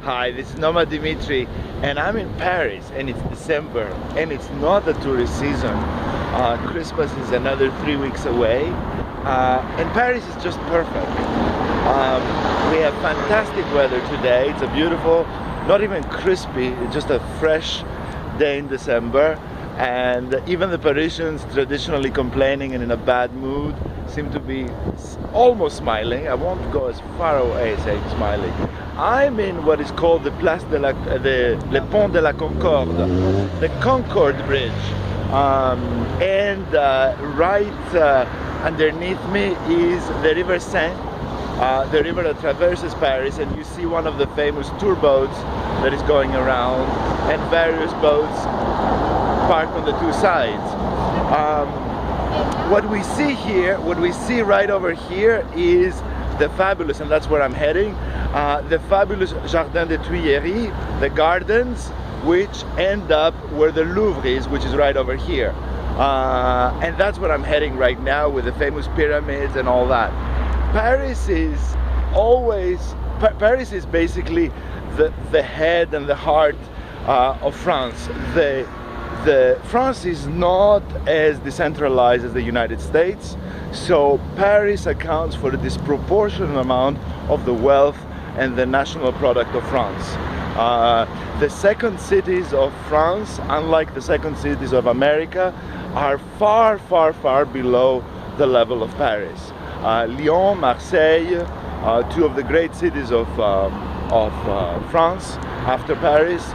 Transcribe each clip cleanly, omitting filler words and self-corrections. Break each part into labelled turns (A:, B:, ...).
A: Hi, this is Noma Dimitri, and I'm in Paris, and it's December, and it's not the tourist season. Christmas is another 3 weeks away, and Paris is just perfect. We have fantastic weather today. It's a beautiful, not even crispy, it's just a fresh day in December, and even the Parisians, traditionally complaining and in a bad mood, seem to be almost smiling. I won't go as far away saying smiling. I'm in what is called the Le Pont de la Concorde, the Concorde Bridge, and right underneath me is the River Seine, the river that traverses Paris, and you see one of the famous tour boats that is going around, and various boats parked on the two sides. What we see here, what we see right over here is the fabulous, and that's where I'm heading, the fabulous Jardin des Tuileries, the gardens which end up where the Louvre is, which is right over here. And that's where I'm heading right now, with the famous pyramids and all that. Paris is basically the head and the heart of France. France is not as decentralized as the United States, so Paris accounts for a disproportionate amount of the wealth and the national product of France. The second cities of France, unlike the second cities of America, are far, far, far below the level of Paris. Lyon, Marseille, two of the great cities of France after Paris,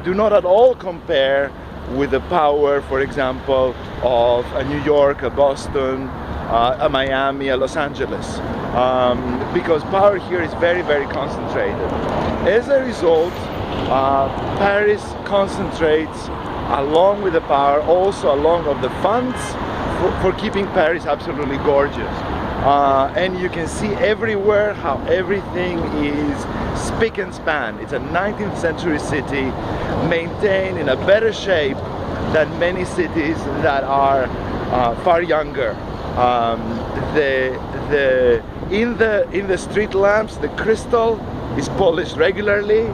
A: do not at all compare with the power, for example, of a New York, a Boston, a Miami, a Los Angeles, because power here is very, very concentrated. As a result, Paris concentrates, along with the power, also along of the funds for keeping Paris absolutely gorgeous. And you can see everywhere how everything is spick and span. It's a 19th century city, maintained in a better shape than many cities that are far younger. In the street lamps, the crystal is polished regularly.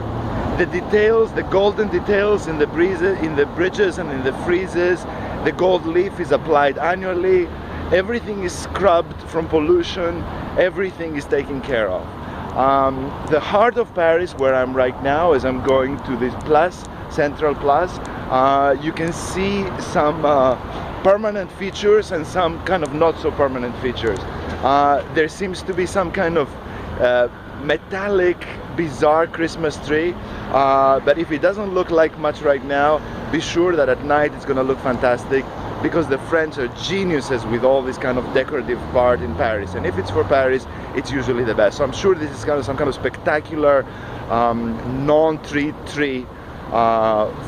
A: The details, the golden details in the bridges and in the friezes, the gold leaf is applied annually. Everything is scrubbed from pollution. Everything is taken care of. The heart of Paris, where I'm right now, as I'm going to this Place, Central Place, you can see some permanent features and some kind of not so permanent features. There seems to be some kind of metallic, bizarre Christmas tree, but if it doesn't look like much right now, be sure that at night it's gonna look fantastic, because the French are geniuses with all this kind of decorative part in Paris, and if it's for Paris, it's usually the best. So I'm sure this is kind of some kind of spectacular non-tree tree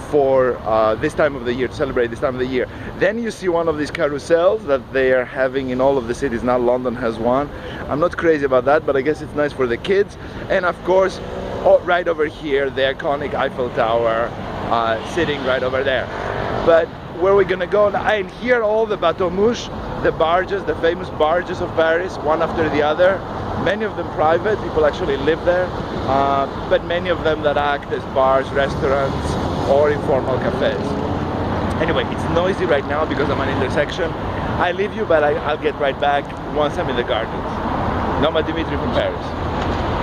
A: for this time of the year, to celebrate this time of the year. Then you see one of these carousels that they are having in all of the cities now. London has one. I'm not crazy about that, but I guess it's nice for the kids. And of course, right over here, the iconic Eiffel Tower, sitting right over there. But where we're gonna go, and here all the bateaux mouches, the barges, the famous barges of Paris, one after the other. Many of them private, people actually live there, but many of them that act as bars, restaurants, or informal cafes. Anyway, it's noisy right now because I'm at an intersection. I leave you, but I'll get right back once I'm in the gardens. Noma Dimitri from Paris.